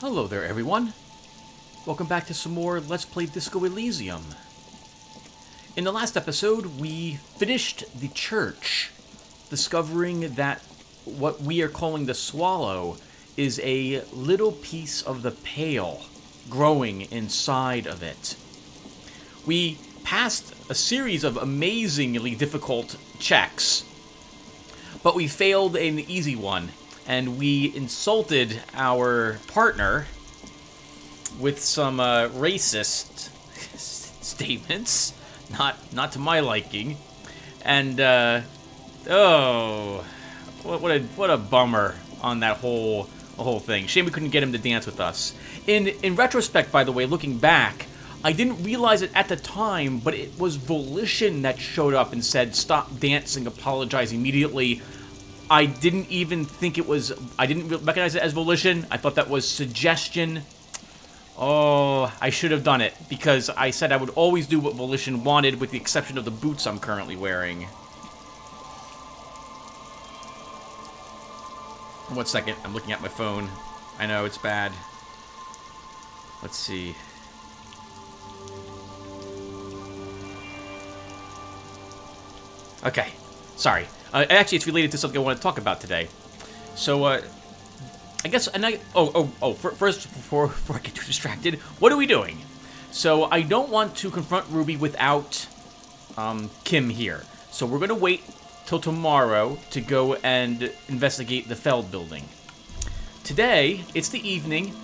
Hello there, everyone. Welcome back to some more Let's Play Disco Elysium. In the last episode, we finished the church, discovering that what we are calling the Swallow is a little piece of the Pale growing inside of it. We passed a series of amazingly difficult checks, but we failed an easy one. And we insulted our partner with some racist statements, not to my liking, and what a bummer on that whole thing. Shame we couldn't get him to dance with us. In retrospect, by the way, looking back, I didn't realize it at the time, but it was Volition that showed up and said, "Stop dancing, apologize immediately." I didn't even think it was... I didn't recognize it as Volition. I thought that was suggestion. Oh, I should have done it, because I said I would always do what Volition wanted, with the exception of the boots I'm currently wearing. 1 second, I'm looking at my phone. I know, it's bad. Let's see. Okay, sorry. Actually, it's related to something I want to talk about today. So, I guess, first, before I get too distracted, what are we doing? So, I don't want to confront Ruby without, Kim here. So, we're going to wait till tomorrow to go and investigate the Feld building. Today, it's the evening,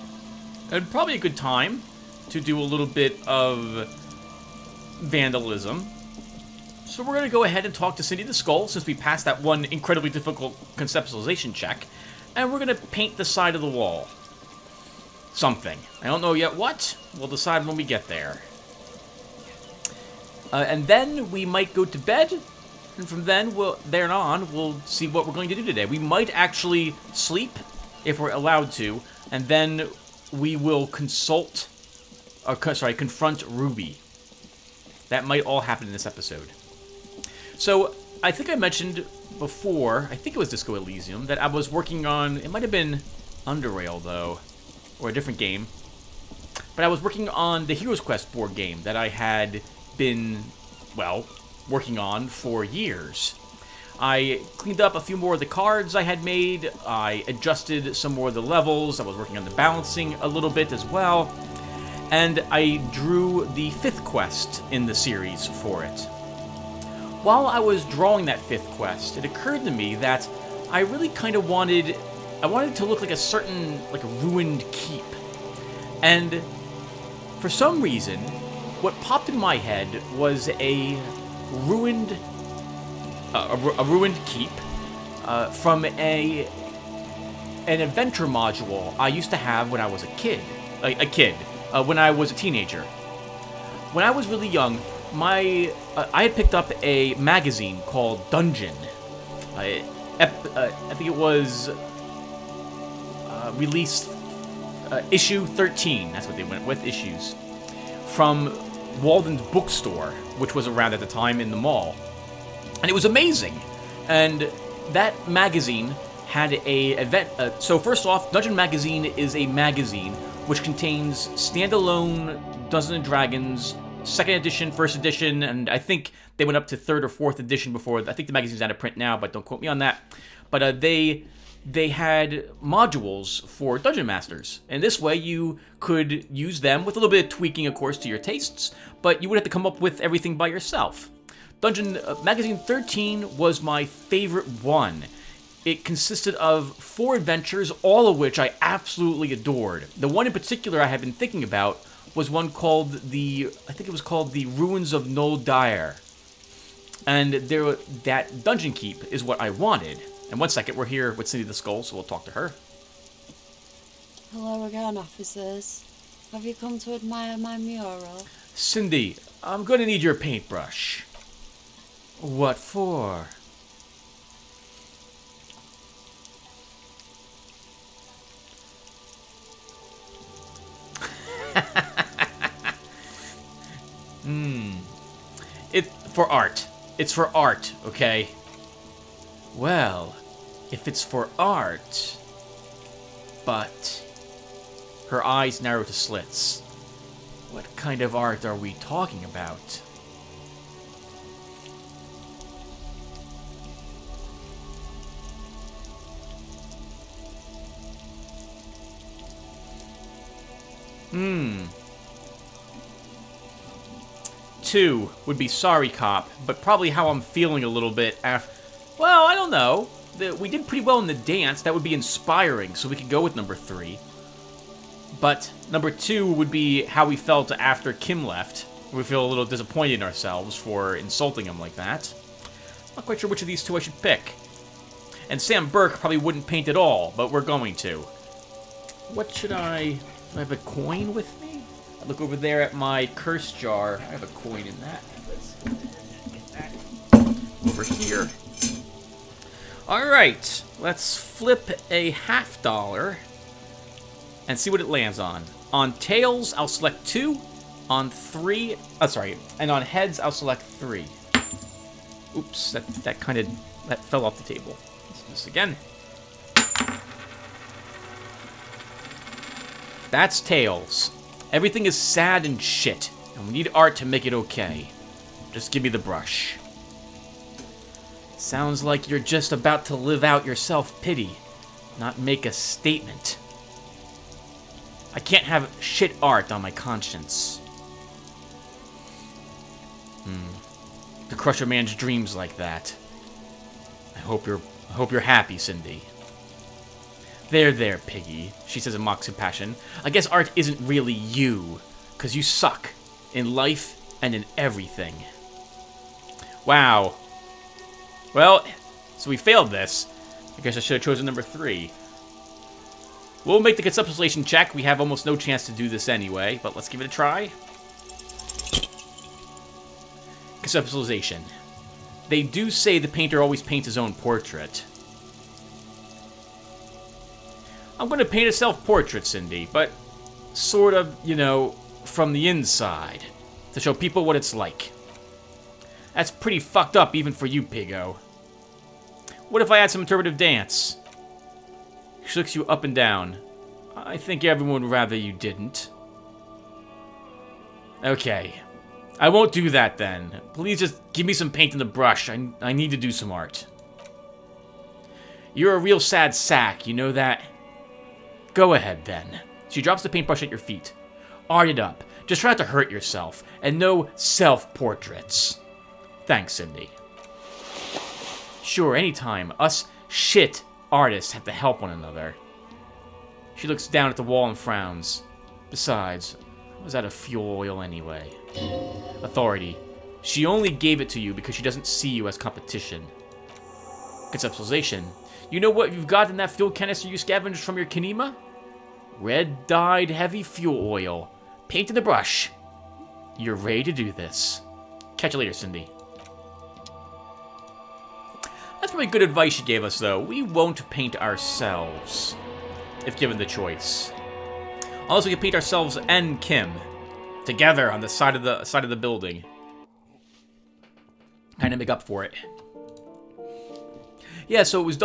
and probably a good time to do a little bit of vandalism. So we're going to go ahead and talk to Cindy the Skull, since we passed that one incredibly difficult conceptualization check, and we're going to paint the side of the wall. Something. I don't know yet what. We'll decide when we get there. And then we might go to bed, and from then, there on, we'll see what we're going to do today. We might actually sleep, if we're allowed to, and then we will confront Ruby. That might all happen in this episode. So, I think I mentioned before, I think it was Disco Elysium, that I was working on, it might have been Underrail, though, or a different game, but I was working on the Heroes Quest board game that I had been, well, working on for years. I cleaned up a few more of the cards I had made, I adjusted some more of the levels, I was working on the balancing a little bit as well, and I drew the 5th quest in the series for it. While I was drawing that 5th quest, it occurred to me that I really kind of wanted it to look like like a ruined keep. And for some reason, what popped in my head was a ruined keep from an adventure module I used to have when I was when I was a teenager. When I was really young, I had picked up a magazine called Dungeon. I think it was released issue 13. That's what they went with, issues, from Walden's bookstore, which was around at the time in the mall, and it was amazing. And that magazine had a event. So first off, Dungeon Magazine is a magazine which contains standalone Dungeons and Dragons 2nd edition, 1st edition, and I think they went up to 3rd or 4th edition before. I think the magazine's out of print now, but don't quote me on that. But they had modules for Dungeon Masters, and this way you could use them with a little bit of tweaking, of course, to your tastes, but you would have to come up with everything by yourself. Dungeon Magazine 13 was my favorite one. It consisted of 4 adventures, all of which I absolutely adored. The one in particular I had been thinking about was one called I think it was called The Ruins of Lotaeri. And that dungeon keep is what I wanted. And 1 second, we're here with Cindy the Skull, so we'll talk to her. Hello again, officers. Have you come to admire my mural? Cindy, I'm going to need your paintbrush. What for? For art. It's for art, okay? Well, if it's for art, but Her eyes narrow to slits. What kind of art are we talking about? Two would be sorry, cop, but probably how I'm feeling a little bit after. Well, I don't know. We did pretty well in the dance. That would be inspiring, so we could go with number 3. But number 2 would be how we felt after Kim left. We feel a little disappointed in ourselves for insulting him like that. Not quite sure which of these two I should pick. And Sam Burke probably wouldn't paint at all, but we're going to. What should I... Do I have a coin with me? I look over there at my curse jar. I have a coin in that. Let's get that over here. Alright, let's flip a $50 and see what it lands on. On tails, I'll select 2. On 3... and on heads, I'll select 3. Oops, that fell off the table. Let's do this again. That's tails. Everything is sad and shit, and we need art to make it okay. Just give me the brush. Sounds like you're just about to live out your self-pity, not make a statement. I can't have shit art on my conscience. To crush a man's dreams like that. I hope you're happy, Cindy. There, Piggy, she says in mock compassion. I guess art isn't really you, 'cause you suck. In life and in everything. Wow. Well, so we failed this. I guess I should have chosen number 3. We'll make the conceptualization check. We have almost no chance to do this anyway, but let's give it a try. Conceptualization. They do say the painter always paints his own portrait. I'm going to paint a self-portrait, Cindy, but sort of, you know, from the inside, to show people what it's like. That's pretty fucked up even for you, Piggo. What if I add some interpretive dance? She looks you up and down. I think everyone would rather you didn't. Okay. I won't do that then. Please just give me some paint and the brush. I need to do some art. You're a real sad sack, you know that? Go ahead then. She drops the paintbrush at your feet. Art it up. Just try not to hurt yourself. And no self-portraits. Thanks, Cindy. Sure, anytime. Us shit artists have to help one another. She looks down at the wall and frowns. Besides, I was out of fuel oil anyway. Authority. She only gave it to you because she doesn't see you as competition. Conceptualization. You know what you've got in that fuel canister you scavenged from your Kinema? Red dyed heavy fuel oil. Paint in the brush. You're ready to do this. Catch you later, Cindy. That's probably good advice she gave us, though. We won't paint ourselves, if given the choice. Unless we can paint ourselves and Kim together on the side of the building. Kind of make up for it. Yeah, so it was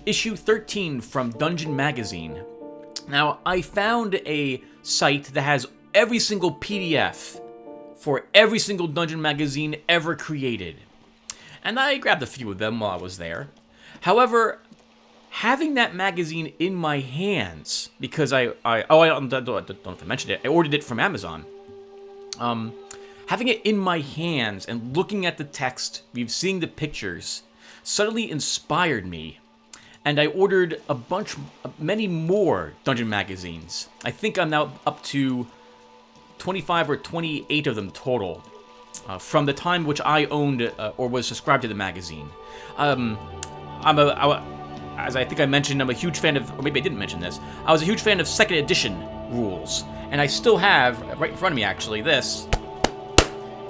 issue 13 from Dungeon Magazine. Now, I found a site that has every single PDF for every single Dungeon Magazine ever created. And I grabbed a few of them while I was there. However, having that magazine in my hands, because I don't know if I mentioned it, I ordered it from Amazon. Having it in my hands and looking at the text, seeing the pictures, suddenly inspired me. And I ordered many more Dungeon magazines. I think I'm now up to 25 or 28 of them total. From the time which I owned or was subscribed to the magazine. As I think I mentioned, I'm a huge fan of, or maybe I didn't mention this, I was a huge fan of 2nd edition rules. And I still have, right in front of me actually, this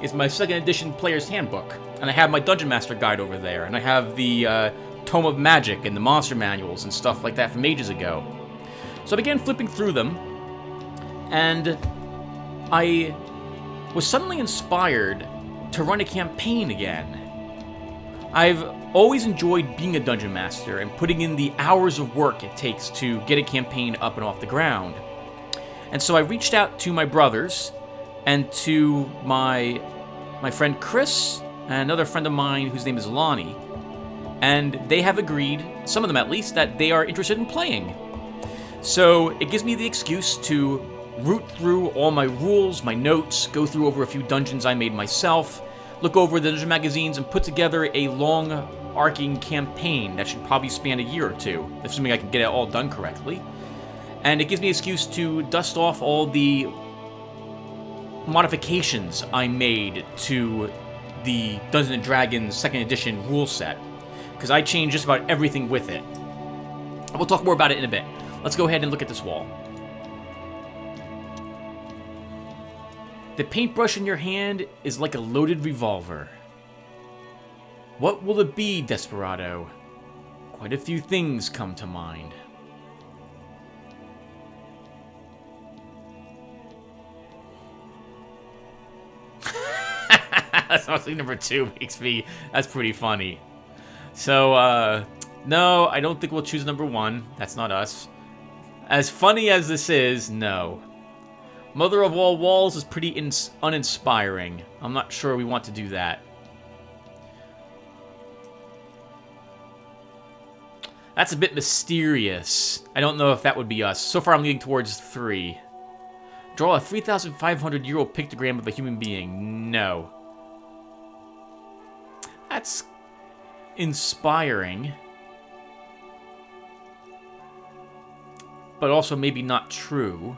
is my 2nd edition player's handbook. And I have my Dungeon Master guide over there. And I have the Tome of Magic and the monster manuals and stuff like that from ages ago. So I began flipping through them. And I was suddenly inspired to run a campaign again. I've always enjoyed being a Dungeon Master and putting in the hours of work it takes to get a campaign up and off the ground. And so I reached out to my brothers and to my friend Chris and another friend of mine whose name is Lonnie. And they have agreed, some of them at least, that they are interested in playing. So it gives me the excuse to root through all my rules, my notes, go through over a few dungeons I made myself, look over the dungeon magazines, and put together a long, arcing campaign that should probably span a year or two, assuming I can get it all done correctly. And it gives me an excuse to dust off all the modifications I made to the Dungeons & Dragons 2nd edition rule set, because I changed just about everything with it. We'll talk more about it in a bit. Let's go ahead and look at this wall. The paintbrush in your hand is like a loaded revolver. What will it be, Desperado? Quite a few things come to mind. That's honestly number 2 makes me... That's pretty funny. So, no, I don't think we'll choose number 1. That's not us. As funny as this is, no. Mother of All Walls is pretty uninspiring. I'm not sure we want to do that. That's a bit mysterious. I don't know if that would be us. So far I'm leaning towards 3. Draw a 3,500-year-old pictogram of a human being. No. That's inspiring. But also maybe not true.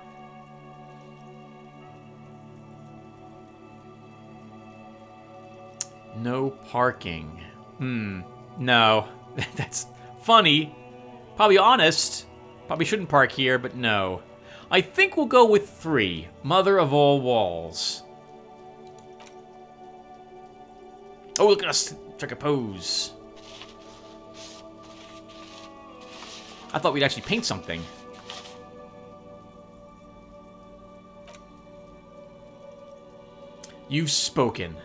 No parking. No. That's funny. Probably honest. Probably shouldn't park here, but no. I think we'll go with 3. Mother of All Walls. Oh, look at us. Strike a pose. I thought we'd actually paint something. You've spoken.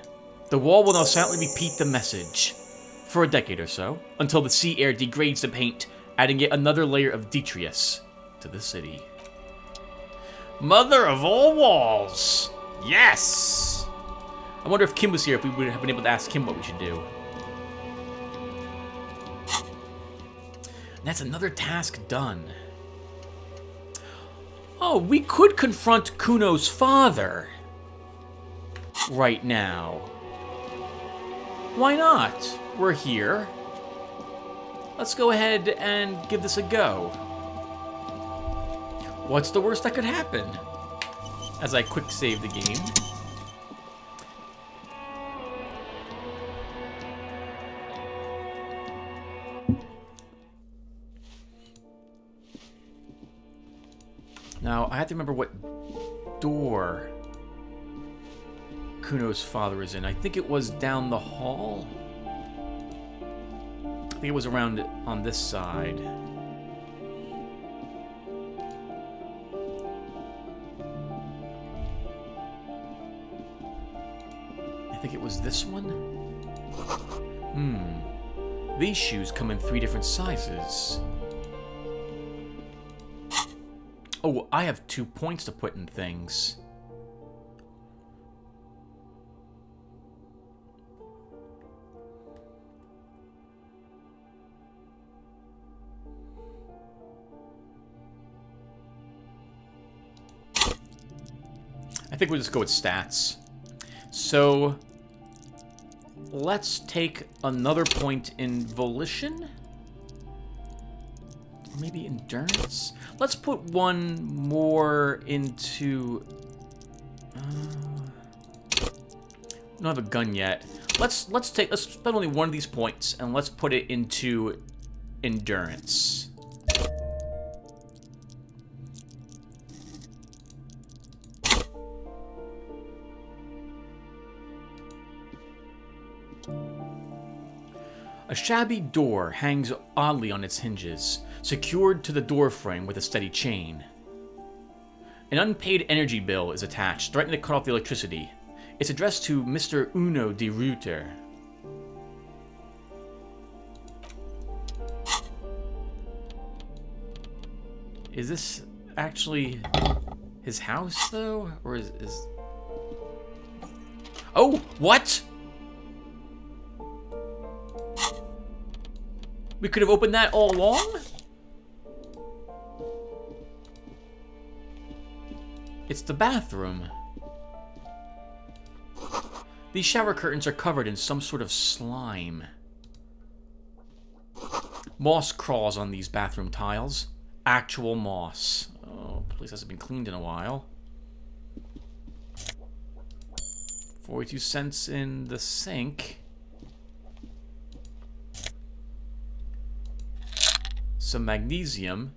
The wall will now silently repeat the message. For a decade or so, until the sea air degrades the paint, adding yet another layer of detritus to the city. Mother of All Walls! Yes! I wonder if Kim was here, if we would have been able to ask him what we should do. And that's another task done. Oh, we could confront Kuno's father right now. Why not? We're here. Let's go ahead and give this a go. What's the worst that could happen? As I quick save the game. Now, I have to remember what door Kuno's father is in. I think it was down the hall. I think it was around on this side. I think it was this one. These shoes come in 3 different sizes. Oh, I have 2 points to put in things. I think we'll just go with stats. So, let's take another point in volition? Or maybe endurance? Let's put one more into... I don't have a gun yet. Let's spend only one of these points, and let's put it into endurance. A shabby door hangs oddly on its hinges, secured to the door frame with a steady chain. An unpaid energy bill is attached, threatening to cut off the electricity. It's addressed to Mr. Uno de Reuter. Is this actually his house, though? Or is... Oh, what? We could have opened that all along? It's the bathroom. These shower curtains are covered in some sort of slime. Moss crawls on these bathroom tiles. Actual moss. Oh, the place hasn't been cleaned in a while. 42 cents in the sink. Some magnesium.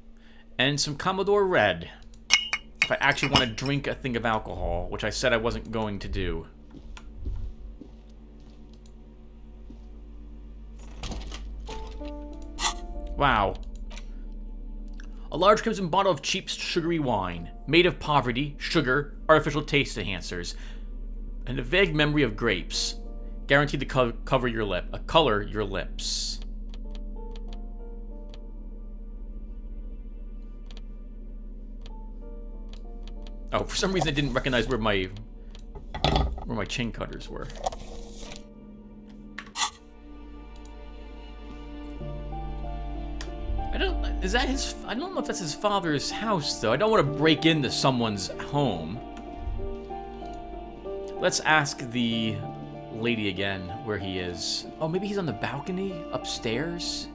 And some Commodore Red. If I actually want to drink a thing of alcohol, which I said I wasn't going to do. Wow. A large crimson bottle of cheap, sugary wine, made of poverty, sugar, artificial taste enhancers, and a vague memory of grapes, guaranteed to color your lips. Oh, for some reason I didn't recognize where my chain cutters were. I don't know if that's his father's house, though. I don't want to break into someone's home. Let's ask the lady again where he is. Oh, maybe he's on the balcony upstairs?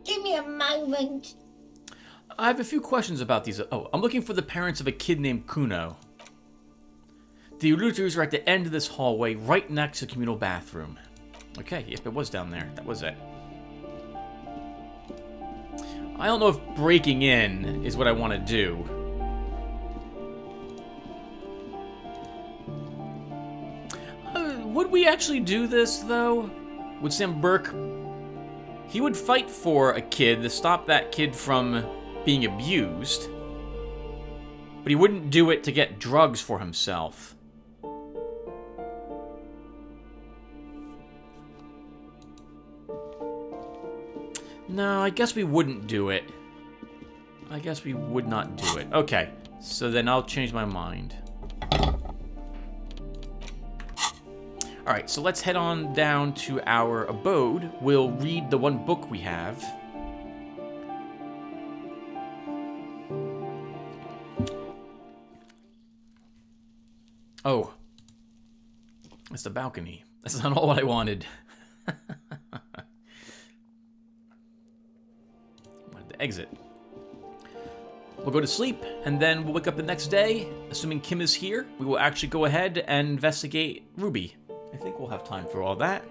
Give me a moment. I have a few questions about these. Oh, I'm looking for the parents of a kid named Kuno. The looters are at the end of this hallway, right next to the communal bathroom. Okay, yep, it was down there. That was it. I don't know if breaking in is what I want to do. Would we actually do this, though? Would Sam Burke... He would fight for a kid to stop that kid from being abused, but he wouldn't do it to get drugs for himself. No, I guess we wouldn't do it. I guess we would not do it. Okay, so then I'll change my mind. Alright, so let's head on down to our abode. We'll read the one book we have. Oh. It's the balcony. That's not all what I wanted. I wanted to exit. We'll go to sleep, and then we'll wake up the next day. Assuming Kim is here, we will actually go ahead and investigate Ruby. I think we'll have time for all that.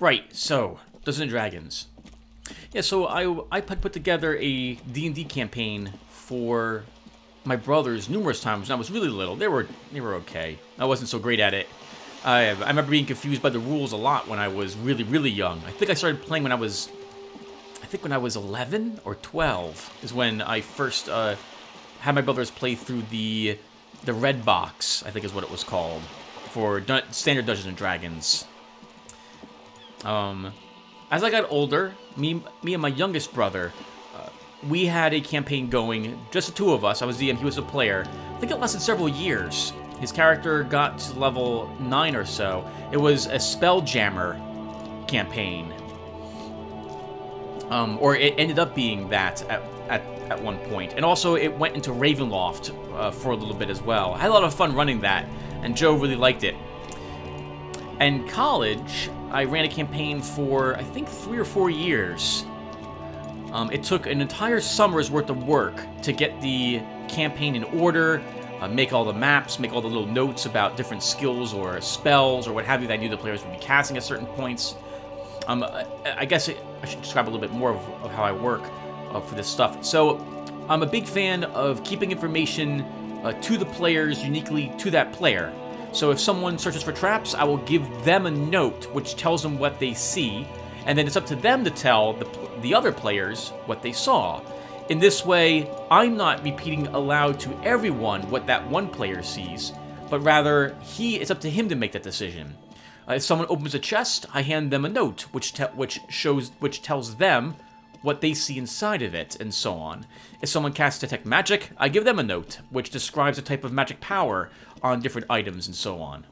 Right, so, Dungeons and Dragons. Yeah, so I put together a D&D campaign for my brothers numerous times when I was really little. They were okay. I wasn't so great at it. I remember being confused by the rules a lot when I was really, really young. I think I started playing when I was 11 or 12 is when I first had my brothers play through the Red Box, I think is what it was called, for standard Dungeons and Dragons. As I got older, me and my youngest brother, we had a campaign going, just the two of us. I was DM, he was a player. I think it lasted several years. His character got to level 9 or so. It was a Spelljammer campaign. Or it ended up being that at one point. And also, it went into Ravenloft for a little bit as well. I had a lot of fun running that, and Joe really liked it. In college, I ran a campaign for, I think, 3 or 4 years. It took an entire summer's worth of work to get the campaign in order, make all the maps, make all the little notes about different skills or spells or what have you that I knew the players would be casting at certain points. I guess I should describe a little bit more of how I work for this stuff. So, I'm a big fan of keeping information to the players uniquely to that player. So if someone searches for traps, I will give them a note which tells them what they see, and then it's up to them to tell the other players what they saw. In this way, I'm not repeating aloud to everyone what that one player sees, but rather it's up to him to make that decision. If someone opens a chest, I hand them a note which tells them what they see inside of it, and so on. If someone casts Detect Magic, I give them a note which describes a type of magic power on different items, and so on.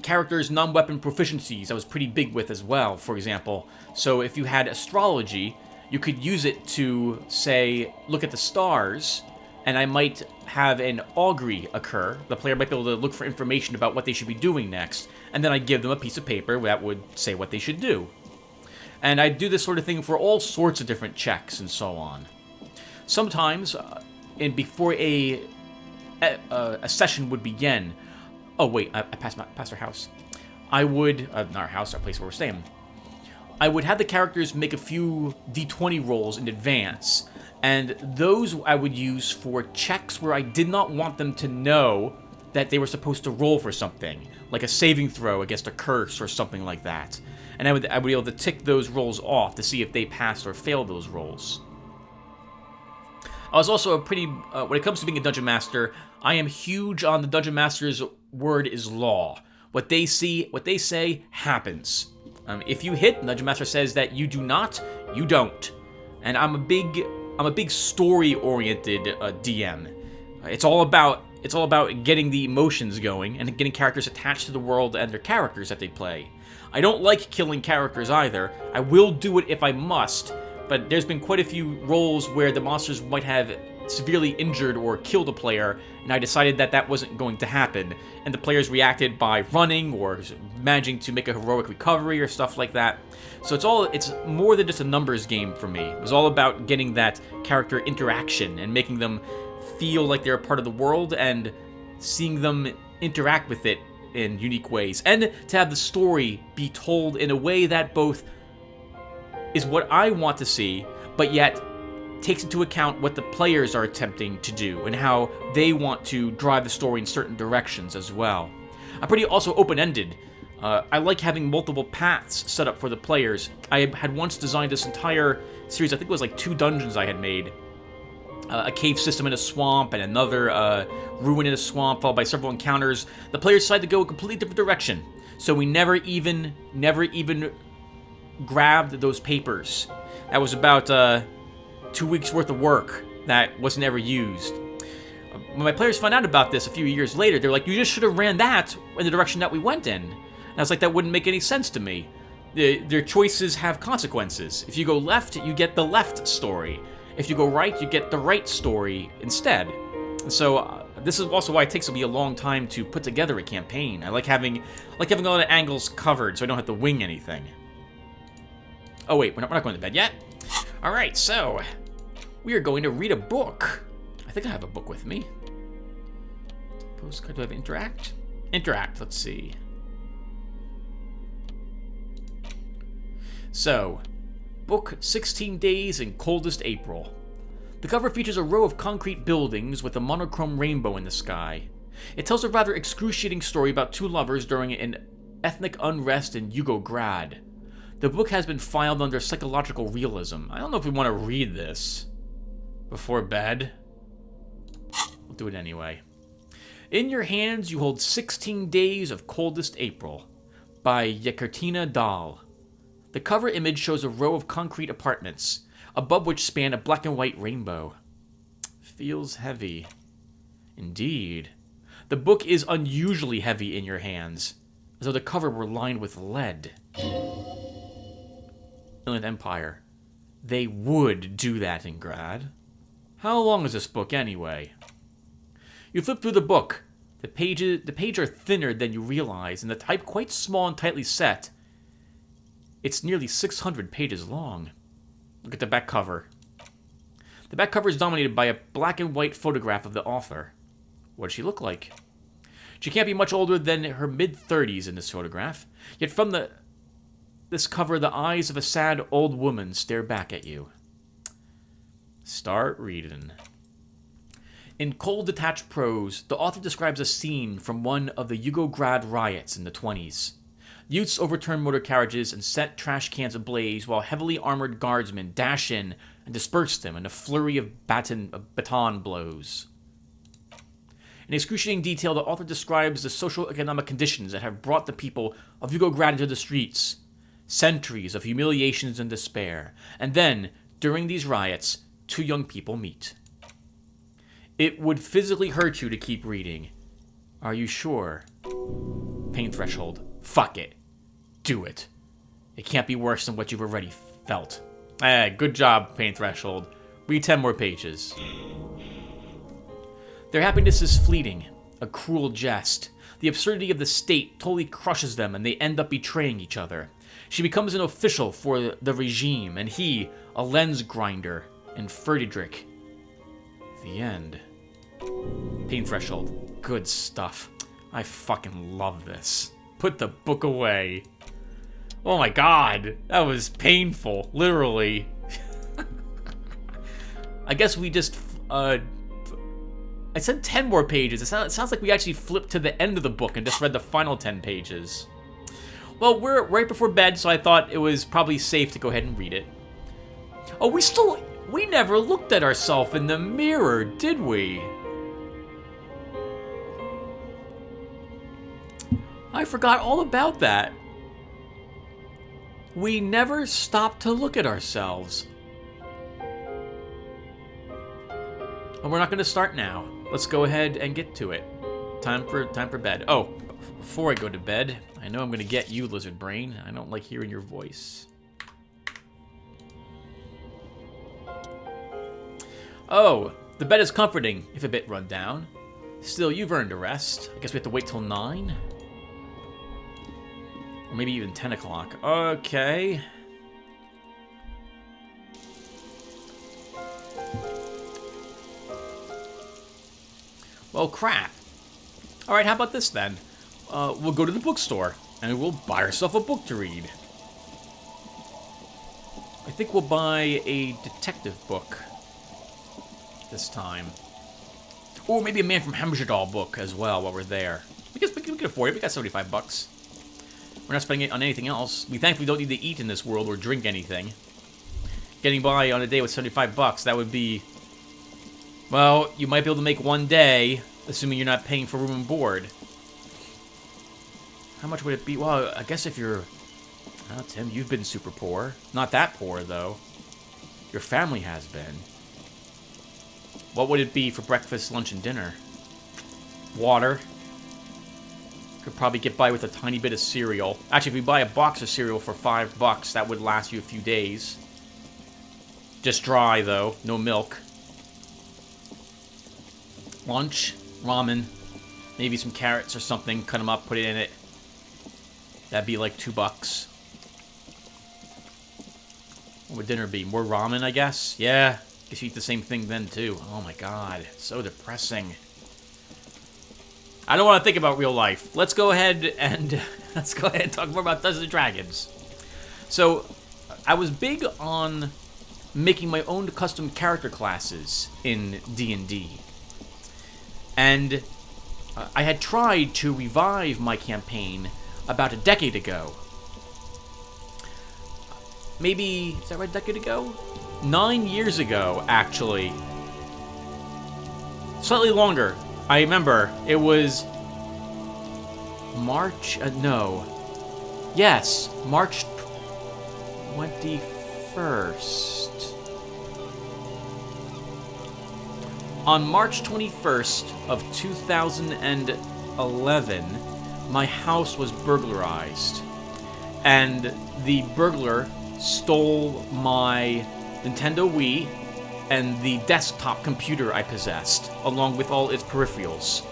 Characters' non-weapon proficiencies I was pretty big with as well, for example. So if you had astrology, you could use it to, say, look at the stars, and I might have an augury occur. The player might be able to look for information about what they should be doing next, and then I give them a piece of paper that would say what they should do. And I do this sort of thing for all sorts of different checks and so on. Sometimes, before a session would begin... Oh, wait, I passed our house. I would... not our house, our place where we're staying. I would have the characters make a few d20 rolls in advance, and those I would use for checks where I did not want them to know that they were supposed to roll for something, like a saving throw against a curse or something like that. And I would be able to tick those rolls off to see if they passed or failed those rolls. I was also a pretty... when it comes to being a Dungeon Master, I am huge on the Dungeon Master's word is law. What they say happens. If you hit, the Dungeon Master says that you do not, you don't. And I'm a big story-oriented DM. It's all about getting the emotions going and getting characters attached to the world and their characters that they play. I don't like killing characters either. I will do it if I must, but there's been quite a few roles where the monsters might have severely injured or killed a player, and I decided that that wasn't going to happen, and the players reacted by running or managing to make a heroic recovery or stuff like that. So it's more than just a numbers game for me. It was all about getting that character interaction and making them feel like they're a part of the world and seeing them interact with it in unique ways, and to have the story be told in a way that both is what I want to see, but yet takes into account what the players are attempting to do and how they want to drive the story in certain directions as well. I'm pretty also open-ended. I like having multiple paths set up for the players. I had once designed this entire series, I think it was like 2 dungeons I had made. A cave system in a swamp, and another ruin in a swamp, followed by several encounters. The players decided to go a completely different direction, so we never even grabbed those papers. That was about 2 weeks worth of work that wasn't ever used. When my players found out about this a few years later, they're like, "You just should have ran that in the direction that we went in." And I was like, that wouldn't make any sense to me. Their choices have consequences. If you go left, you get the left story. If you go right, you get the right story instead. And so this is also why it takes me a long time to put together a campaign. I like having a lot of angles covered so I don't have to wing anything. Oh wait, we're not going to bed yet? Alright, so we are going to read a book. I think I have a book with me. Postcard, do I have interact? Interact, let's see. So, book 16 Days in Coldest April. The cover features a row of concrete buildings with a monochrome rainbow in the sky. It tells a rather excruciating story about 2 lovers during an ethnic unrest in Yugograd. The book has been filed under psychological realism. I don't know if we want to read this before bed. We'll do it anyway. In your hands you hold 16 Days of Coldest April by Hjelmdall. The cover image shows a row of concrete apartments, above which span a black and white rainbow. Feels heavy. Indeed. The book is unusually heavy in your hands, as though the cover were lined with lead. Inland Empire. They would do that in Grad. How long is this book anyway? You flip through the book. The pages are thinner than you realize, and the type quite small and tightly set. It's nearly 600 pages long. Look at the back cover. The back cover is dominated by a black and white photograph of the author. What does she look like? She can't be much older than her mid-30s in this photograph, yet from this cover, the eyes of a sad old woman stare back at you. Start reading. In cold, detached prose, the author describes a scene from one of the Yugograd riots in the 20s. Youths overturn motor carriages and set trash cans ablaze, while heavily armored guardsmen dash in and disperse them in a flurry of baton blows. In excruciating detail, the author describes the social-economic conditions that have brought the people of Yugograd into the streets. Centuries of humiliations and despair. And then, during these riots, two young people meet. It would physically hurt you to keep reading. Are you sure? Pain threshold. Fuck it. Do it. It can't be worse than what you've already felt. Good job, pain threshold. Read 10 more pages. Their happiness is fleeting, a cruel jest. The absurdity of the state totally crushes them and they end up betraying each other. She becomes an official for the regime, and he, a lens grinder, and Ferdidrick. The end. Pain threshold. Good stuff. I fucking love this. Put the book away. Oh my god. That was painful. Literally. I guess we just, I said 10 more pages. It sounds like we actually flipped to the end of the book and just read the final 10 pages. Well, we're right before bed, so I thought it was probably safe to go ahead and read it. Oh, we never looked at ourselves in the mirror, did we? I forgot all about that. We never stopped to look at ourselves. Well, we're not going to start now. Let's go ahead and get to it. Time for bed. Oh, before I go to bed, I know I'm going to get you, Lizard Brain. I don't like hearing your voice. Oh, the bed is comforting, if a bit run down. Still, you've earned a rest. I guess we have to wait till 9? Or maybe even 10 o'clock. Okay. Well, crap. Alright, how about this then? We'll go to the bookstore, and we'll buy ourselves a book to read. I think we'll buy a detective book this time. Or maybe a Man from Hjelmdall book as well while we're there. Because we can afford it. We got 75 bucks. We're not spending it on anything else. We thankfully don't need to eat in this world or drink anything. Getting by on a day with 75 bucks, that would be... Well, you might be able to make one day, assuming you're not paying for room and board. How much would it be? Well, I guess if you're... Oh, Tim, you've been super poor. Not that poor, though. Your family has been. What would it be for breakfast, lunch, and dinner? Water. Could probably get by with a tiny bit of cereal. Actually, if we buy a box of cereal for $5, that would last you a few days. Just dry, though. No milk. Lunch. Ramen. Maybe some carrots or something. Cut them up, put it in it. That'd be like $2. What would dinner be? More ramen, I guess? Yeah. Guess you eat the same thing then, too. Oh my god. So depressing. I don't want to think about real life. Let's go ahead and talk more about Dungeons & Dragons. So, I was big on making my own custom character classes in D&D. And I had tried to revive my campaign about a decade ago. Maybe, is that right, a decade ago? 9 years ago, actually. Slightly longer. I remember, it was March, no. Yes, March 21st. On March 21st of 2011, my house was burglarized. And the burglar stole my Nintendo Wii and the desktop computer I possessed, along with all its peripherals.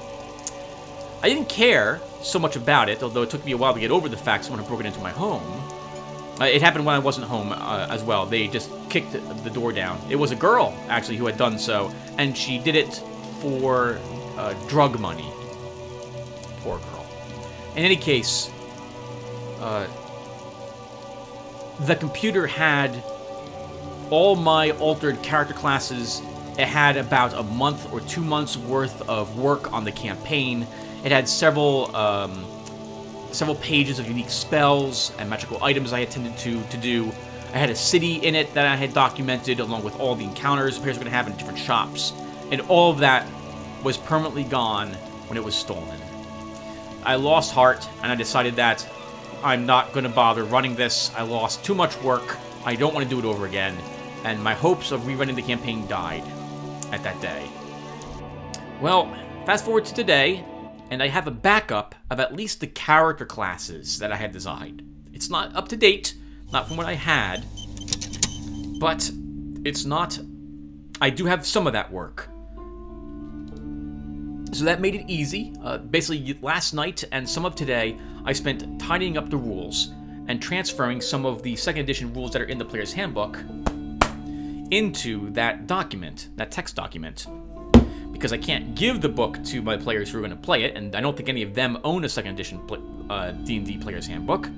I didn't care so much about it, although it took me a while to get over the fact someone had broken into my home. It happened when I wasn't home as well. They just kicked the door down. It was a girl, actually, who had done so, and she did it for drug money. Poor girl. In any case, the computer had all my altered character classes. It had about a month or 2 months worth of work on the campaign. It had several several pages of unique spells and magical items I intended to do. I had a city in it that I had documented, along with all the encounters players were going to have in different shops. And all of that was permanently gone when it was stolen. I lost heart, and I decided that I'm not going to bother running this. I lost too much work. I don't want to do it over again. And my hopes of rerunning the campaign died at that day. Well, fast forward to today, and I have a backup of at least the character classes that I had designed. It's not up to date, not from what I had, but it's not... I do have some of that work. So that made it easy. Basically, last night and some of today, I spent tidying up the rules and transferring some of the 2nd edition rules that are in the player's handbook into that document, that text document. Because I can't give the book to my players who are going to play it, and I don't think any of them own a 2nd edition D&D player's handbook.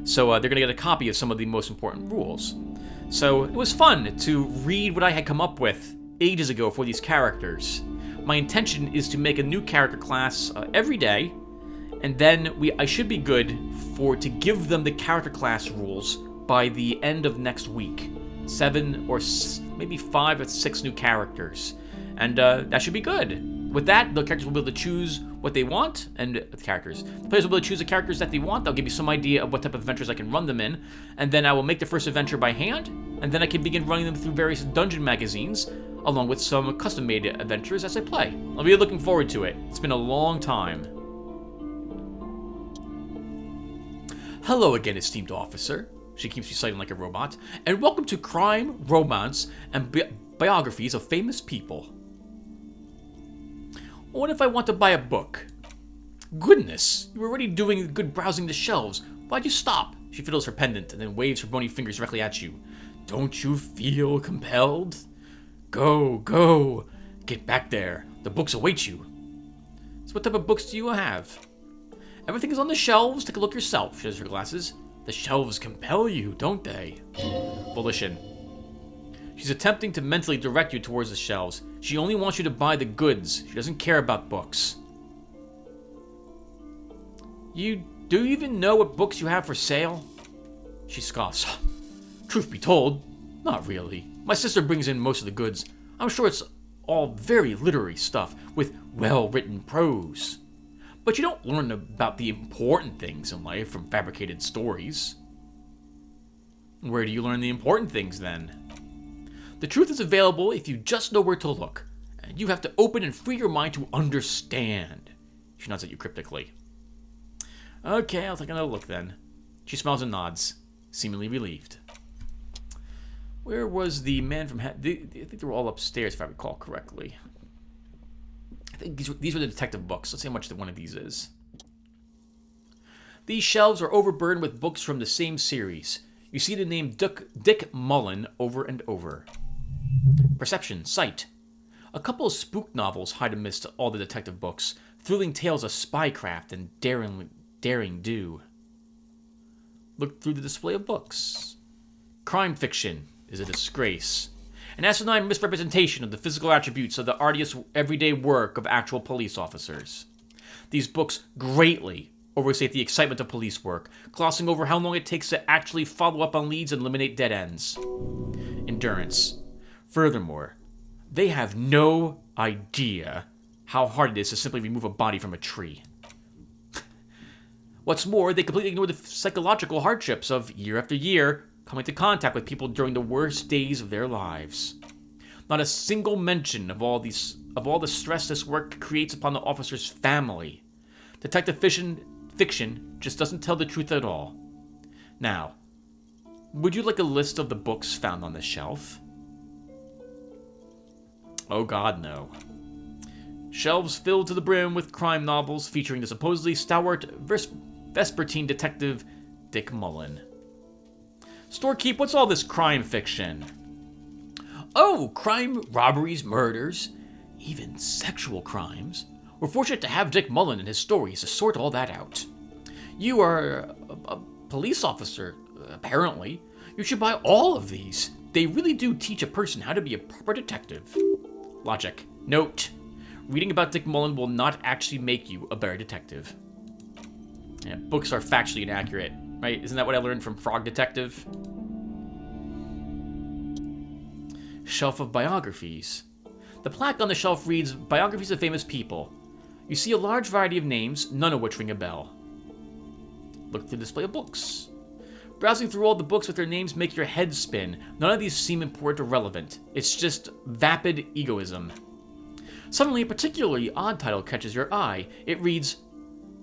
So they're going to get a copy of some of the most important rules. So it was fun to read what I had come up with ages ago for these characters. My intention is to make a new character class every day, and then I should be good to give them the character class rules by the end of next week. 7 or maybe 5 or 6 new characters. And that should be good. With that, the characters will be able to choose what they want, and the players will be able to choose the characters that they want. They'll give you some idea of what type of adventures I can run them in, and then I will make the first adventure by hand, and then I can begin running them through various dungeon magazines, along with some custom-made adventures as I play. I'll be looking forward to it. It's been a long time. Hello again, esteemed officer. She keeps reciting like a robot. And welcome to Crime, Romance, and Biographies of Famous People. What if I want to buy a book? Goodness, you were already doing good browsing the shelves. Why'd you stop? She fiddles her pendant and then waves her bony fingers directly at you. Don't you feel compelled? Go, go. Get back there. The books await you. So what type of books do you have? Everything is on the shelves. Take a look yourself, she has her glasses. The shelves compel you, don't they? Volition. She's attempting to mentally direct you towards the shelves. She only wants you to buy the goods. She doesn't care about books. Do you even know what books you have for sale? She scoffs. Truth be told, not really. My sister brings in most of the goods. I'm sure it's all very literary stuff with well-written prose. But you don't learn about the important things in life from fabricated stories. Where do you learn the important things, then? The truth is available if you just know where to look, and you have to open and free your mind to understand. She nods at you cryptically. Okay, I'll take another look then. She smiles and nods, seemingly relieved. Where was the man from... I think they were all upstairs, if I recall correctly. I think these were the detective books. Let's see how much one of these is. These shelves are overburdened with books from the same series. You see the name Dick Mullen over and over. Perception, sight. A couple of spook novels hide amidst all the detective books, thrilling tales of spycraft and daring do. Look through the display of books. Crime fiction is a disgrace. An asinine misrepresentation of the physical attributes of the arduous everyday work of actual police officers. These books greatly overstate the excitement of police work, glossing over how long it takes to actually follow up on leads and eliminate dead ends. Endurance. Furthermore, they have no idea how hard it is to simply remove a body from a tree. What's more, they completely ignore the psychological hardships of, year after year, coming into contact with people during the worst days of their lives. Not a single mention of all the stress this work creates upon the officer's family. Detective fiction just doesn't tell the truth at all. Now, would you like a list of the books found on the shelf? Oh God, no. Shelves filled to the brim with crime novels featuring the supposedly stalwart Vespertine detective Dick Mullen. Storekeep, what's all this crime fiction? Oh, crime, robberies, murders, even sexual crimes. We're fortunate to have Dick Mullen and his stories to sort all that out. You are a police officer, apparently. You should buy all of these. They really do teach a person how to be a proper detective. Logic. Note. Reading about Dick Mullen will not actually make you a better detective. Yeah, books are factually inaccurate, right? Isn't that what I learned from Frog Detective? Shelf of biographies. The plaque on the shelf reads, Biographies of Famous People. You see a large variety of names, none of which ring a bell. Look through the display of books. Browsing through all the books with their names make your head spin. None of these seem important or relevant. It's just vapid egoism. Suddenly, a particularly odd title catches your eye. It reads,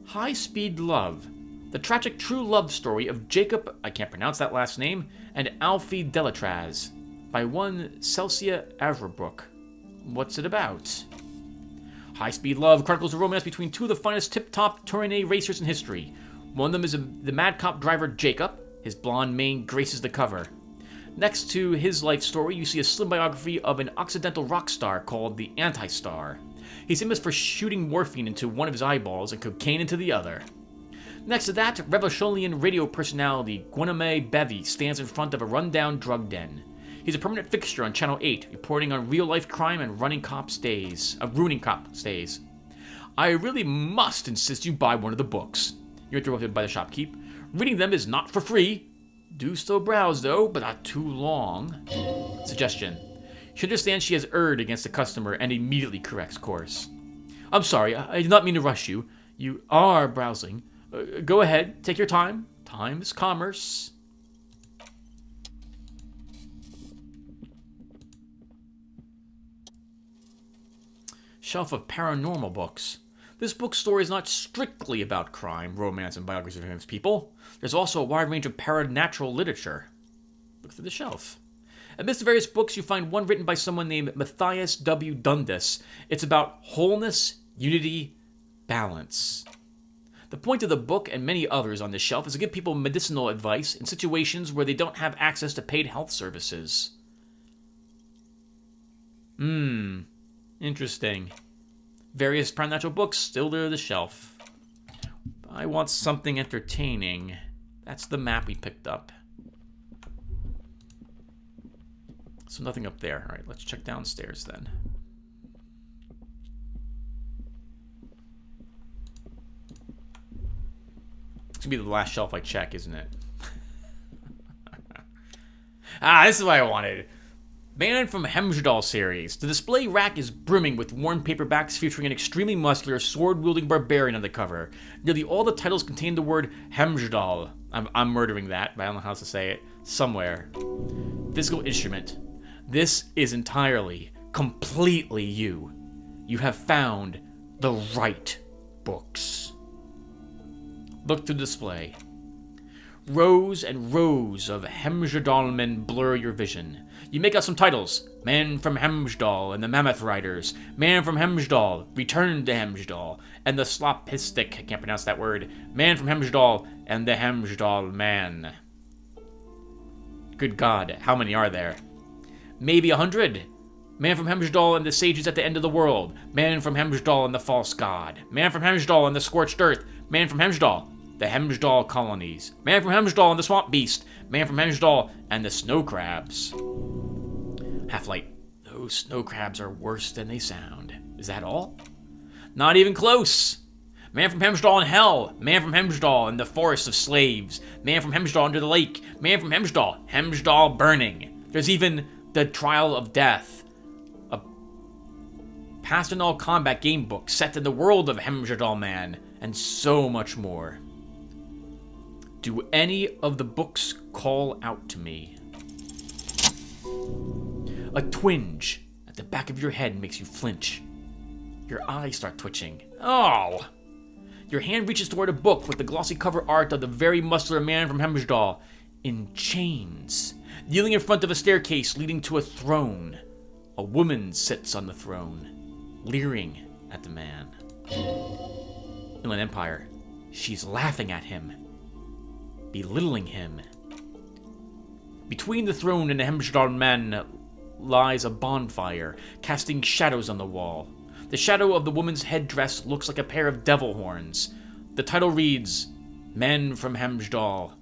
High Speed Love. The tragic true love story of Jacob, I can't pronounce that last name, and Alfie Delatraz, by one Celsia Averbrook. What's it about? High Speed Love chronicles a romance between two of the finest tip-top Tournay racers in history. One of them is the mad cop driver Jacob. His blonde mane graces the cover. Next to his life story, you see a slim biography of an Occidental rock star called the Anti-Star. He's famous for shooting morphine into one of his eyeballs and cocaine into the other. Next to that, Revacholian radio personality Gwename Bevy stands in front of a rundown drug den. He's a permanent fixture on Channel 8, reporting on real-life crime and ruining cop stays. I really must insist you buy one of the books. You're interrupted by the shopkeep. Reading them is not for free. Do still browse, though, but not too long. Suggestion. She understands she has erred against the customer and immediately corrects course. I'm sorry, I did not mean to rush you. You are browsing. Go ahead, take your time. Time is commerce. Shelf of paranormal books. This bookstore is not strictly about crime, romance, and biographies of famous people. There's also a wide range of paranatural literature. Look through the shelf. Amidst the various books, you find one written by someone named Matthias W. Dundas. It's about wholeness, unity, balance. The point of the book and many others on this shelf is to give people medicinal advice in situations where they don't have access to paid health services. Interesting. Various preternatural books still near the shelf. I want something entertaining. That's the map we picked up. So nothing up there. All right, let's check downstairs then. It's gonna be the last shelf I check, isn't it? This is what I wanted. Man from Hjelmdall series. The display rack is brimming with worn paperbacks featuring an extremely muscular, sword-wielding barbarian on the cover. Nearly all the titles contain the word Hjelmdall. I'm murdering that, but I don't know how else to say it. Somewhere. Physical instrument. This is entirely, completely you. You have found the right books. Look to display. Rows and rows of Hjelmdall men blur your vision. You make out some titles. Man from Hjelmdall and the Mammoth Riders. Man from Hjelmdall, Return to Hjelmdall. And the Slopistic, I can't pronounce that word. Man from Hjelmdall and the Hjelmdall Man. Good God, how many are there? Maybe 100. Man from Hjelmdall and the Sages at the End of the World. Man from Hjelmdall and the False God. Man from Hjelmdall and the Scorched Earth. Man from Hjelmdall, the Hjelmdall Colonies. Man from Hjelmdall and the Swamp Beast. Man from Hjelmdall and the Snow Crabs. Half-Light. Those snow crabs are worse than they sound. Is that all? Not even close. Man from Hjelmdall in Hell. Man from Hjelmdall in the Forest of Slaves. Man from Hjelmdall under the lake. Man from Hjelmdall. Hjelmdall burning. There's even the Trial of Death. A past and all combat game book set in the world of Hjelmdall Man. And so much more. Do any of the books call out to me? A twinge at the back of your head makes you flinch. Your eyes start twitching. Oh! Your hand reaches toward a book with the glossy cover art of the very muscular man from Hjelmdall in chains, kneeling in front of a staircase leading to a throne. A woman sits on the throne, leering at the man. Inland Empire. She's laughing at him, belittling him. Between the throne and the Hjelmdall man lies a bonfire, casting shadows on the wall. The shadow of the woman's headdress looks like a pair of devil horns. The title reads, Men from Hjelmdall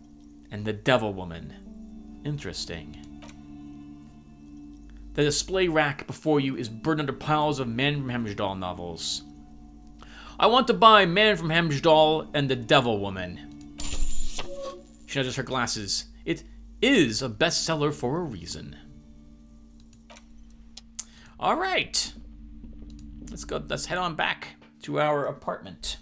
and the Devil Woman. Interesting. The display rack before you is burned under piles of Men from Hjelmdall novels. I want to buy Man from Hjelmdall and the Devil Woman. She nudges her glasses. It is a bestseller for a reason. All right. Let's go. Let's head on back to our apartment.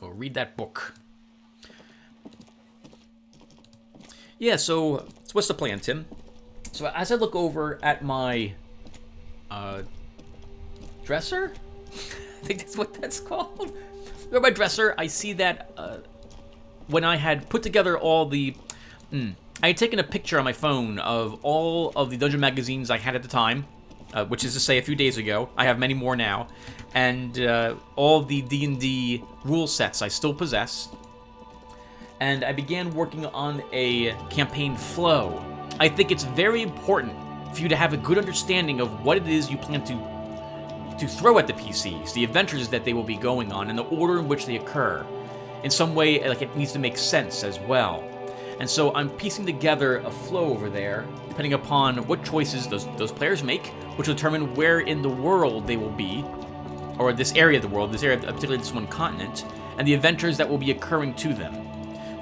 We'll read that book. Yeah, so what's the plan, Tim? So as I look over at my dresser, I think that's what that's called. Over my dresser, I see that when I had put together all the... I had taken a picture on my phone of all of the dungeon magazines I had at the time, which is to say a few days ago. I have many more now. And all the D&D rule sets I still possess. And I began working on a campaign flow. I think it's very important for you to have a good understanding of what it is you plan to throw at the PCs, the adventures that they will be going on, and the order in which they occur. In some way, like, it needs to make sense as well. And so I'm piecing together a flow over there, depending upon what choices those players make, which will determine where in the world they will be, or this area of the world, particularly this one continent, and the adventures that will be occurring to them.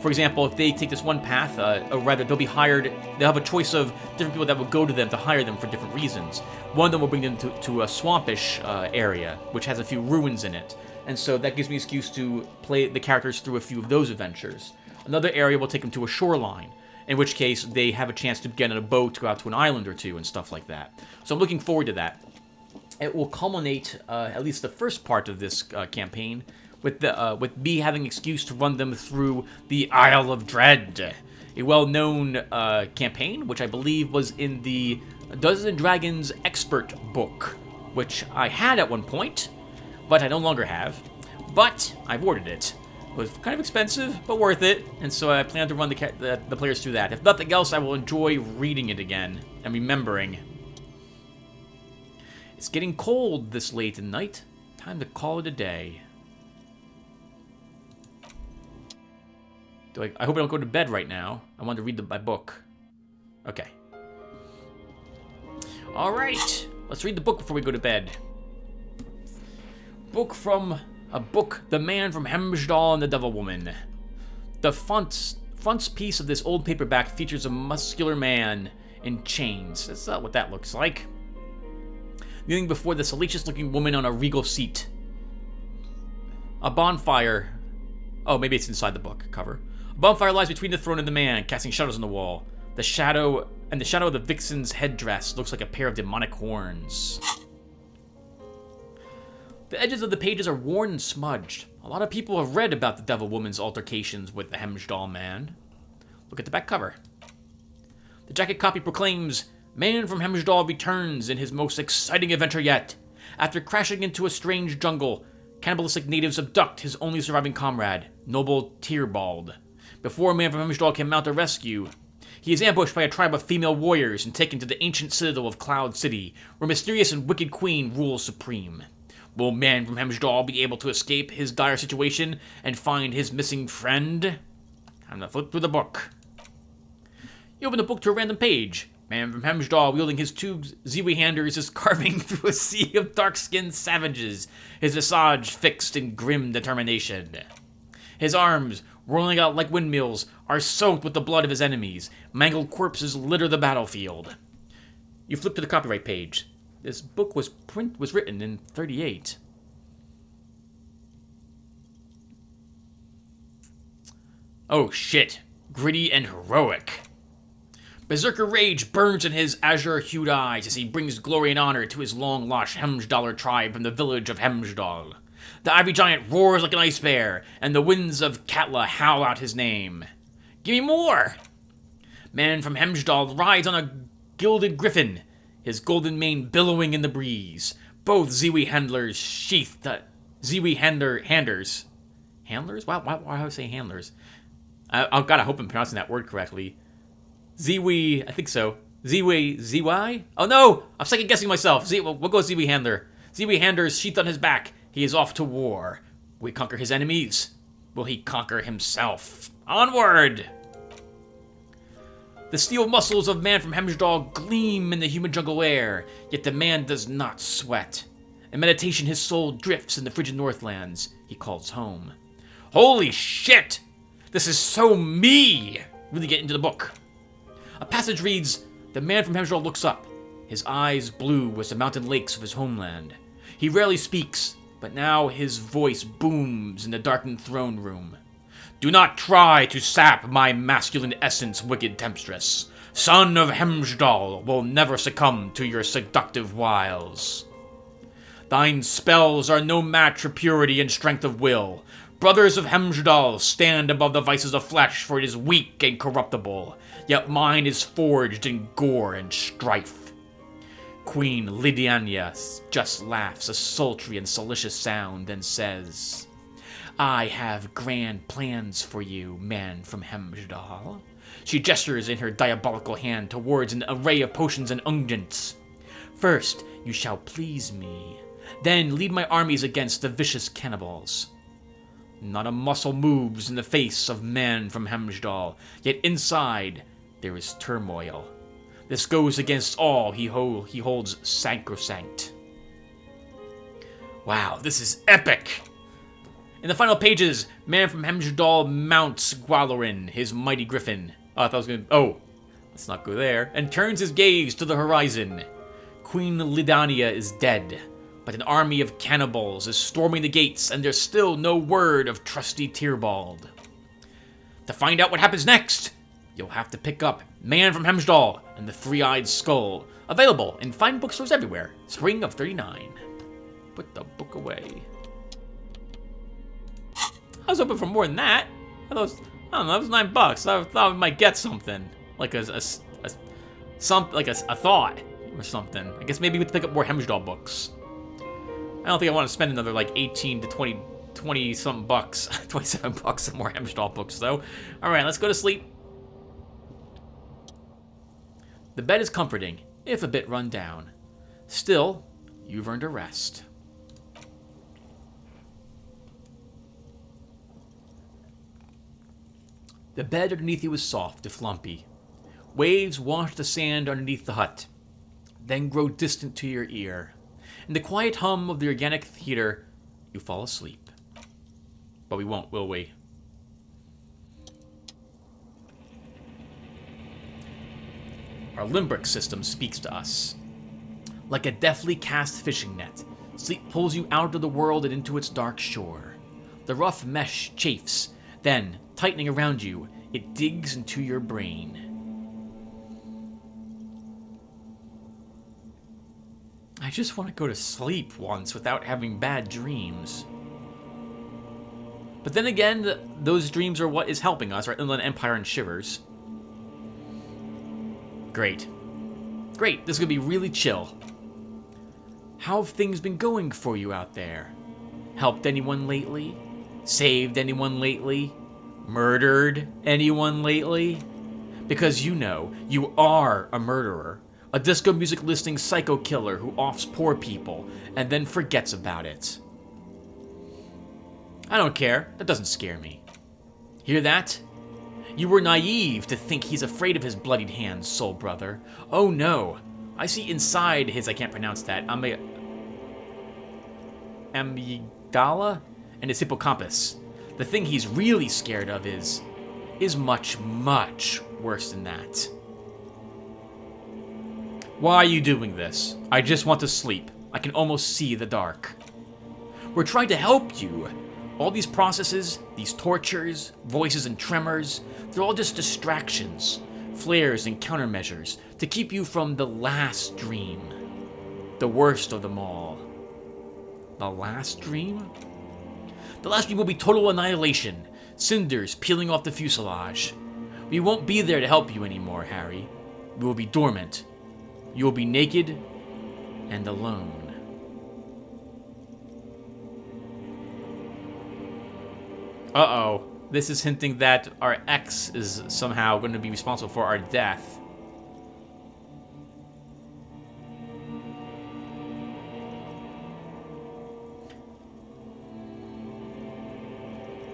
For example, if they take this one path, or rather they'll have a choice of different people that will go to them to hire them for different reasons. One of them will bring them to a swampish area, which has a few ruins in it. And so that gives me an excuse to play the characters through a few of those adventures. Another area will take them to a shoreline, in which case they have a chance to get on a boat to go out to an island or two and stuff like that. So I'm looking forward to that. It will culminate, at least the first part of this campaign, with me having an excuse to run them through the Isle of Dread, a well-known campaign, which I believe was in the Dungeons and Dragons Expert book, which I had at one point, but I no longer have. But I've ordered it. It was kind of expensive, but worth it, and so I plan to run the players through that. If nothing else, I will enjoy reading it again and remembering. It's getting cold this late at night. Time to call it a day. I hope I don't go to bed right now. I want to read my book. Okay. All right. Let's read the book before we go to bed. The Man from Hjelmdall and the Devil Woman. The frontspiece of this old paperback features a muscular man in chains. That's not what that looks like. Kneeling before the salacious-looking woman on a regal seat. A bonfire... Oh, maybe it's inside the book cover. A bonfire lies between the throne and the man, casting shadows on the wall. The shadow of the vixen's headdress looks like a pair of demonic horns. The edges of the pages are worn and smudged. A lot of people have read about the Devil Woman's altercations with the Hjelmdall man. Look at the back cover. The jacket copy proclaims, Man from Hjelmdall returns in his most exciting adventure yet. After crashing into a strange jungle, cannibalistic natives abduct his only surviving comrade, noble Tierbald. Before Man from Hjelmdall can mount a rescue, he is ambushed by a tribe of female warriors and taken to the ancient citadel of Cloud City, where mysterious and wicked queen rules supreme. Will Man from Hjelmdall be able to escape his dire situation and find his missing friend? Time to flip through the book. You open the book to a random page. Man from Hjelmdall, wielding his two Ziwi-handers, is carving through a sea of dark-skinned savages, his visage fixed in grim determination. His arms, rolling out like windmills, are soaked with the blood of his enemies. Mangled corpses litter the battlefield. You flip to the copyright page. This book was written in 1938. Oh shit. Gritty and heroic. Berserker rage burns in his azure-hued eyes as he brings glory and honor to his long-lost Hjelmdaller tribe from the village of Hjelmdall. The ivy giant roars like an ice bear, and the winds of Katla howl out his name. Give me more! Man from Hjelmdall rides on a gilded griffin, his golden mane billowing in the breeze. Both Ziwi handlers sheathed handers. Handlers? Why do I say handlers? Oh god, I hope I'm pronouncing that word correctly. Ziwi, I think so. Ziwi? Oh no! I'm second guessing myself. We'll go Ziwi handler. Ziwi handers sheathed on his back. He is off to war. Will he conquer his enemies? Will he conquer himself? Onward! The steel muscles of man from Hjelmdall gleam in the humid jungle air, yet the man does not sweat. In meditation, his soul drifts in the frigid Northlands he calls home. Holy shit! This is so me! Really get into the book. A passage reads, the man from Hjelmdall looks up, his eyes blue as the mountain lakes of his homeland. He rarely speaks, but now his voice booms in the darkened throne room. Do not try to sap my masculine essence, wicked temptress. Son of Hjelmdall will never succumb to your seductive wiles. Thine spells are no match for purity and strength of will. Brothers of Hjelmdall stand above the vices of flesh, for it is weak and corruptible, yet mine is forged in gore and strife. Queen Lidiania just laughs a sultry and salacious sound and says, I have grand plans for you, man from Hjelmdall. She gestures in her diabolical hand towards an array of potions and unguents. First, you shall please me. Then lead my armies against the vicious cannibals. Not a muscle moves in the face of man from Hjelmdall, yet inside there is turmoil. This goes against all he holds sacrosanct. Wow, this is epic! In the final pages, man from Hjelmdall mounts Gwalorin, his mighty griffin. Oh, I thought I was gonna... Oh, let's not go there. And turns his gaze to the horizon. Queen Lidania is dead, but an army of cannibals is storming the gates, and there's still no word of trusty Tierbald. To find out what happens next, you'll have to pick up Man from Hjelmdall and the Three-Eyed Skull, available in fine bookstores everywhere, spring of '39. Put the book away. I was hoping for more than that. I don't know, that was $9. I thought we might get something. Like a thought or something. I guess maybe we could pick up more Hjelmdall books. I don't think I want to spend another like 18 to 20 something bucks. 27 bucks on more Hjelmdall books though. Alright, let's go to sleep. The bed is comforting, if a bit run down. Still, you've earned a rest. The bed underneath you is soft, if lumpy. Waves wash the sand underneath the hut, then grow distant to your ear. In the quiet hum of the organic theater, you fall asleep. But we won't, will we? Our limbric system speaks to us. Like a deftly cast fishing net, sleep pulls you out of the world and into its dark shore. The rough mesh chafes, then, tightening around you, it digs into your brain. I just want to go to sleep once without having bad dreams. But then again, those dreams are what is helping us, right? Inland Empire and Shivers. Great. Great, this is going to be really chill. How have things been going for you out there? Helped anyone lately? Saved anyone lately? Murdered anyone lately? Because you know, you are a murderer. A disco music listening psycho killer who offs poor people and then forgets about it. I don't care. That doesn't scare me. Hear that? You were naive to think he's afraid of his bloodied hands, soul brother. Oh no. I see inside his, I can't pronounce that, amygdala and his hippocampus. The thing he's really scared of is much, much worse than that. Why are you doing this? I just want to sleep. I can almost see the dark. We're trying to help you. All these processes, these tortures, voices and tremors, they're all just distractions, flares and countermeasures to keep you from the last dream. The worst of them all. The last dream? The last dream will be total annihilation, cinders peeling off the fuselage. We won't be there to help you anymore, Harry. We will be dormant. You will be naked and alone. Uh-oh. This is hinting that our ex is somehow going to be responsible for our death.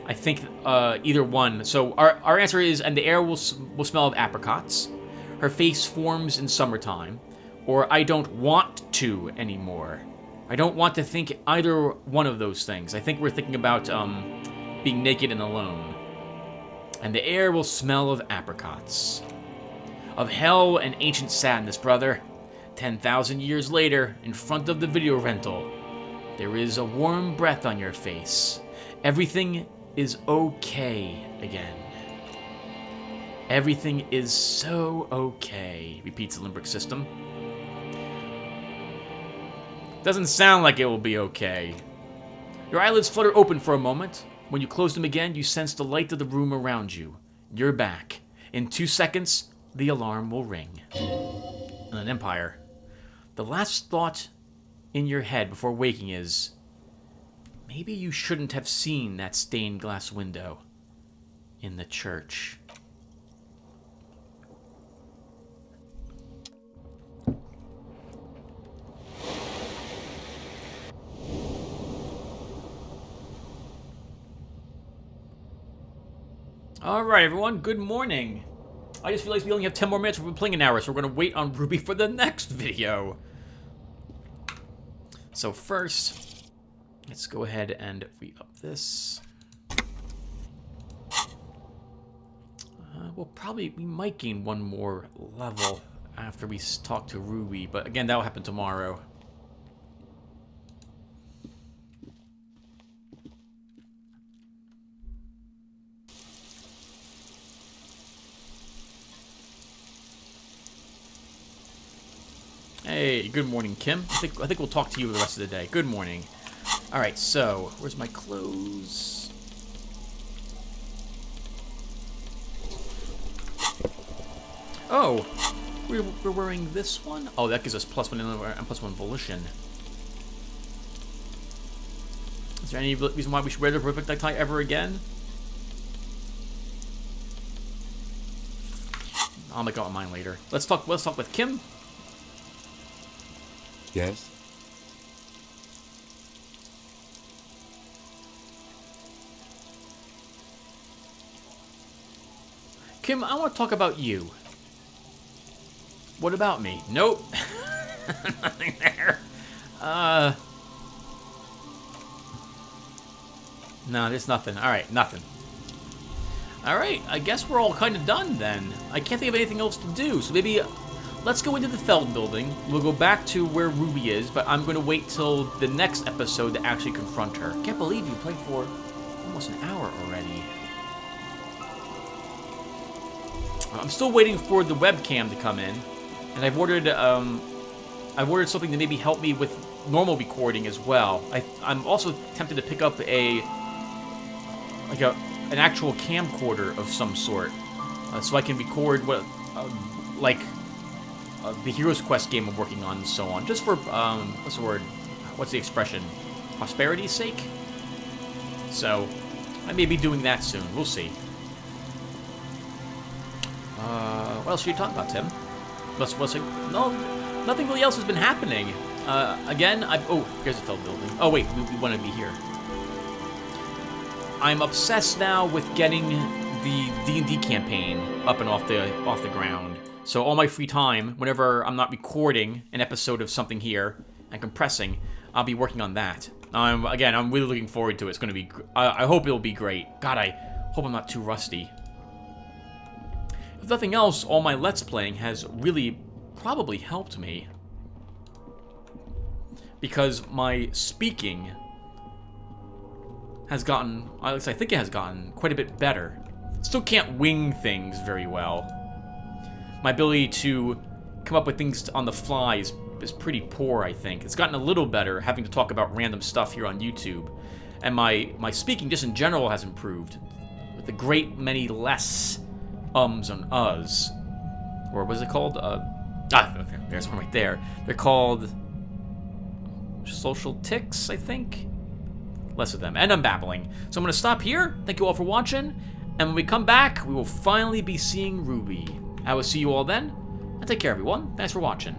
I think either one. So our answer is, and the air will smell of apricots. Her face forms in summertime, or I don't want to anymore. I don't want to think either one of those things. I think we're thinking about being naked and alone. And the air will smell of apricots. Of hell and ancient sadness, brother. 10,000 years later, in front of the video rental, there is a warm breath on your face. Everything is okay again. Everything is so okay, repeats the limbic system. Doesn't sound like it will be okay. Your eyelids flutter open for a moment. When you close them again, you sense the light of the room around you. You're back. In 2 seconds, the alarm will ring. And an Empire. The last thought in your head before waking is, maybe you shouldn't have seen that stained glass window in the church. Alright everyone, good morning. I just realized we only have 10 more minutes. We've been playing an hour, so we're going to wait on Ruby for the next video. So first, let's go ahead and re-up this. We might gain one more level after we talk to Ruby, but again, that'll happen tomorrow. Hey, good morning, Kim. I think we'll talk to you the rest of the day. Good morning. All right, so where's my clothes? Oh, we're wearing this one. Oh, that gives us +1 and +1 volition. Is there any reason why we should wear the perfect tie ever again? I'll make up mine later. Let's talk with Kim. Yes? Kim, I want to talk about you. What about me? Nope. Nothing there. No, there's nothing. Alright, nothing. Alright, I guess we're all kind of done then. I can't think of anything else to do, so maybe let's go into the Feld building. We'll go back to where Ruby is, but I'm going to wait till the next episode to actually confront her. Can't believe you played for almost an hour already. I'm still waiting for the webcam to come in, and I've ordered something to maybe help me with normal recording as well. I'm also tempted to pick up an actual camcorder of some sort, so I can record what the Heroes Quest game I'm working on and so on, just for what's the word? What's the expression? Prosperity's sake. So I may be doing that soon. We'll see. What else should you talk about, Tim? No, nothing really else has been happening. Again, oh, here's the Feld building. Oh wait, we want to be here. I'm obsessed now with getting the D&D campaign up and off the ground. So all my free time, whenever I'm not recording an episode of something here and compressing, I'll be working on that. Again, I'm really looking forward to it. It's going to be. I hope it'll be great. God, I hope I'm not too rusty. If nothing else, all my Let's Playing has really probably helped me. Because my speaking has gotten, at least I think it has gotten, quite a bit better. Still can't wing things very well. My ability to come up with things on the fly is pretty poor, I think. It's gotten a little better having to talk about random stuff here on YouTube. And my speaking just in general has improved. With a great many less ums and uhs. Or what is it called? There's one right there. They're called social tics, I think. Less of them. And I'm babbling. So I'm going to stop here. Thank you all for watching. And when we come back, we will finally be seeing Ruby. I will see you all then. And take care, everyone. Thanks for watching.